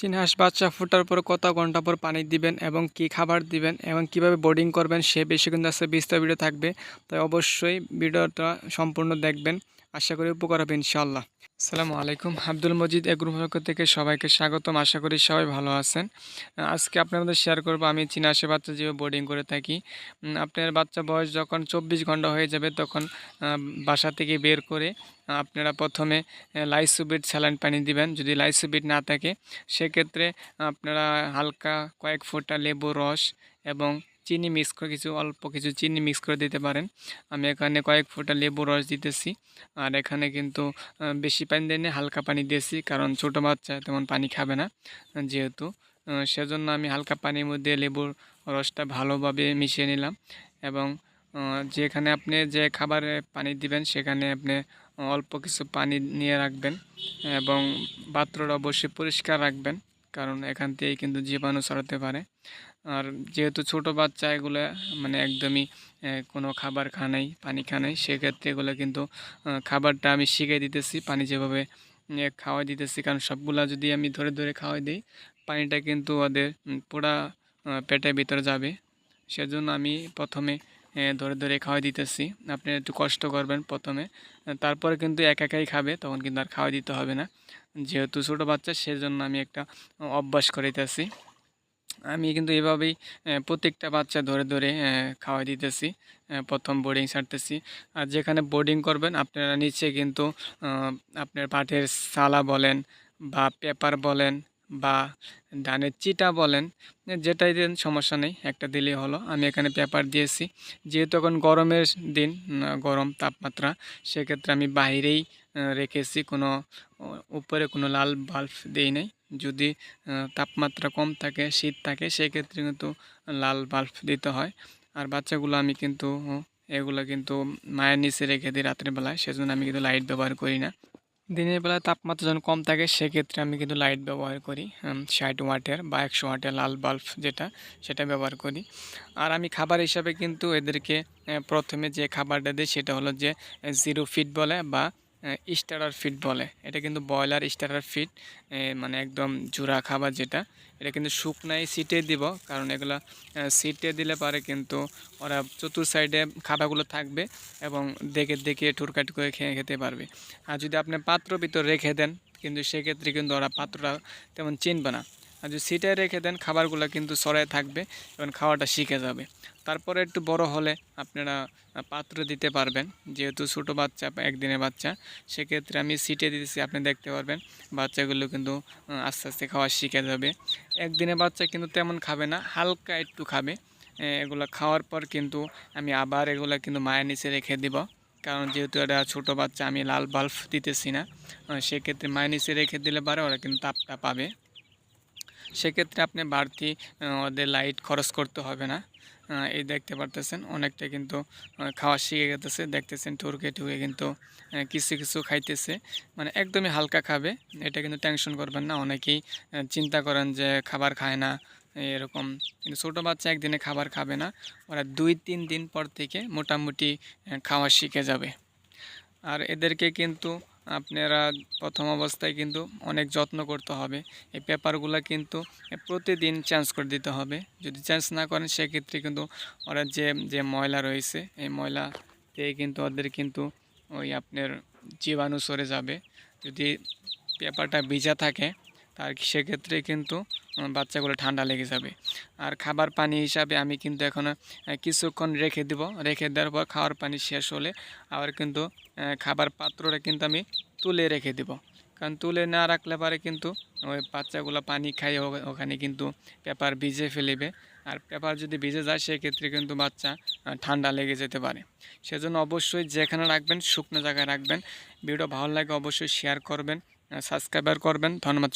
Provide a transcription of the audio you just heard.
চীনা হাঁস বাচ্চা ফোটার পর কত ঘন্টা পর পানি দিবেন এবং কি খাবার দিবেন এবং কিভাবে বোর্ডিং করবেন সে বিষয়ে কিন্তু আজকে বিস্তারিত ভিডিও থাকবে। তাই অবশ্যই ভিডিওটা সম্পূর্ণ দেখবেন, আশা করি উপকার হবে ইনশাআল্লাহ। আসসালামু আলাইকুম, আব্দুল মজিদ এগ্রো পক্ষ থেকে সবাইকে স্বাগতম। আশা করি সবাই ভালো আছেন। আজকে আপনাদের শেয়ার করব আমি চীনা হাঁসের বাচ্চা যেভাবে বোর্ডিং করে থাকি। আপনার বাচ্চা বয়স যখন 24 ঘন্টা হয়ে যাবে তখন বাসা থেকে বের করে আপনারা প্রথমে লাইসোবিট স্যালাইন পানি দিবেন। যদি লাইসোবিট না থাকে সেক্ষেত্রে আপনারা হালকা কয়েক ফোঁটা লেবু রস এবং চিনি মিক্স করে অল্প কিছু চিনি মিক্স করে দিতে পারেন। আমি এখানে কয়েক ফোঁটা লেবু রস দিতেছি। আর এখানে কিন্তু বেশি পানি দিইনি, হালকা পানি দিয়েছি, কারণ ছোটো বাচ্চা তেমন পানি খাবে না যেহেতু, সেজন্য আমি হালকা পানির মধ্যে লেবুর রসটা ভালোভাবে মিশিয়ে নিলাম। এবং যেখানে আপনি যে খাবারে পানি দিবেন সেখানে আপনি অল্প কিছু পানি নিয়ে রাখবেন এবং পাত্রটা অবশ্যই পরিষ্কার রাখবেন, কারণ এখান থেকেই কিন্তু জীবাণু ছড়াতে পারে। আর যেহেতু ছোট বাচ্চা এগুলো মানে একদমই কোনো খাবার খায় পানি খায় সেক্ষেত্রে এগুলো কিন্তু খাবারটা আমি শিখিয়ে দিতেছি, পানি যেভাবে খাওয়াই দিতেছি, কারণ সবগুলা যদি আমি ধরে ধরে খাওয়াই দিই পানিটা কিন্তু ওদের পুরা পেটের ভিতরে যাবে। সেজন্য আমি প্রথমে ধরে ধরে খাওয়াই দিতেছি। আপনি একটু কষ্ট করবেন প্রথমে, তারপরে কিন্তু একাই খাবে, তখন কিন্তু আর খাওয়াই দিতে হবে না। যেহেতু ছোটো বাচ্চা সেজন্য আমি একটা অভ্যাস করাইতেছি। আমি কিন্তু এভাবেই প্রত্যেকটা বাচ্চা ধরে ধরে খাওয়াই দিতেছি, প্রথম বোর্ডিং ছাড়তেছি। আর যেখানে বোর্ডিং করবেন আপনারা নিচে কিন্তু আপনার পাটের সালা বলেন বা পেপার বলেন বা ধানের চিটা বলেন, যেটাই দেন সমস্যা নেই, একটা দিলেই হলো। আমি এখানে পেপার দিয়েছি, যেহেতু এখন গরমের দিন, গরম তাপমাত্রা, সেক্ষেত্রে আমি বাইরেই রেখেছি, কোনো উপরে কোনো লাল বাল্ব দিই নাই। যদি তাপমাত্রা কম থাকে, শীত থাকে, সেক্ষেত্রে কিন্তু লাল বাল্ব দিতে হয়। আর বাচ্চাগুলো আমি কিন্তু এগুলো কিন্তু মায়ের নিচে রেখে দিই রাত্রের বেলায়, সেজন্য আমি কিন্তু লাইট ব্যবহার করি না। দিনের বেলায় তাপমাত্রা যখন কম থাকে সেক্ষেত্রে আমি কিন্তু লাইট ব্যবহার করি, 60 ওয়াটের বা 100 ওয়াটের লাল বাল্ব যেটা, সেটা ব্যবহার করি। আর আমি খাবার হিসাবে কিন্তু এদেরকে প্রথমে যে খাবারটা দিই সেটা হলো যে জিরো ফিড বলে বা স্টার্টার ফিড বলে। এটা কিন্তু ব্রয়লার স্টার্টার ফিড, মানে একদম জোড়া খাবার যেটা, এটা কিন্তু শুকনাই সিটে দিব, কারণ এগুলো সিটে দিলে পারে কিন্তু ওরা চতুর সাইডে খাবারগুলো থাকবে এবং দেখে দেখে ঠুরকাট করে খেতে পারবে। আর যদি আপনি পাত্র ভিতর রেখে দেন কিন্তু সেক্ষেত্রে কিন্তু ওরা পাত্রটা তেমন চিনবে না। আর যদি সিটে রেখে দেন খাবারগুলো কিন্তু সরাই থাকবে এবং খাওয়াটা শিখে যাবে। তারপরে একটু বড় হলে আপনারা পাত্র দিতে পারবেন, যেহেতু ছোটো বাচ্চা একদিনের বাচ্চা, সেক্ষেত্রে আমি সিটে দিতেছি। আপনি দেখতে পারবেন বাচ্চাগুলো কিন্তু আস্তে আস্তে খাওয়া শিখে যাবে। একদিনের বাচ্চা কিন্তু তেমন খাবে না, হালকা একটু খাবে। এগুলো খাওয়ার পর কিন্তু আমি আবার এগুলো কিন্তু মায়ের নিচে রেখে দিব, কারণ যেহেতু এটা ছোটো বাচ্চা আমি লাল বাল্ব দিতেছি না, সেক্ষেত্রে মায়ের নিচে রেখে দিলে পারে ওরা কিন্তু তাপটা পাবে। সেক্ষেত্রে আপনি বাড়তি ওদের লাইট খরচ করতে হবে না। এই দেখতে পারতেছেন অনেকটা কিন্তু খাওয়া শিখে গেতেছে, দেখতেছেন টুরকে টুকে কিন্তু কিছু কিছু খাইতেছে, মানে একদমই হালকা খাবে। এটা কিন্তু টেনশন করবেন না। অনেকেই চিন্তা করেন যে খাবার খায় না এরকম, কিন্তু ছোটো বাচ্চা একদিনে খাবার খাবে না, ওরা 2-3 দিন পর থেকে মোটামুটি খাওয়া শিখে যাবে। আর এদেরকে কিন্তু আপনারা প্রথম অবস্থায় কিন্তু অনেক যত্ন করতে হবে। এই পেপারগুলো কিন্তু প্রতিদিন চেঞ্জ করে দিতে হবে। যদি চেঞ্জ না করেন সেক্ষেত্রে কিন্তু ওরা যে যে ময়লা রয়েছে এই ময়লা থেকে কিন্তু ওদের কিন্তু ওই আপনার জীবাণু সরে যাবে। যদি পেপারটা ভিজা থাকে তার সেক্ষেত্রে কিন্তু বাচ্চাগুলো ঠান্ডা লেগে যাবে। আর খাবার পানি হিসাবে আমি কিন্তু এখন কিছুক্ষণ রেখে দেব, রেখে দেওয়ার পর খাওয়ার পানি শেষ হলে আবার কিন্তু খাবার পাত্রটা কিন্তু আমি তুলে রেখে দেব, কারণ তুলে না রাখলে পারে কিন্তু ওই বাচ্চাগুলো পানি খাইয়ে ওখানে কিন্তু পেপার ভিজে ফেলবে। আর পেপার যদি ভিজে যায় সেক্ষেত্রে কিন্তু বাচ্চা ঠান্ডা লেগে যেতে পারে। সেজন্য অবশ্যই যেখানে রাখবেন শুকনো জায়গায় রাখবেন। ভিডিও ভালো লাগে অবশ্যই শেয়ার করবেন, সাবস্ক্রাইবার করবেন। ধন্যবাদ।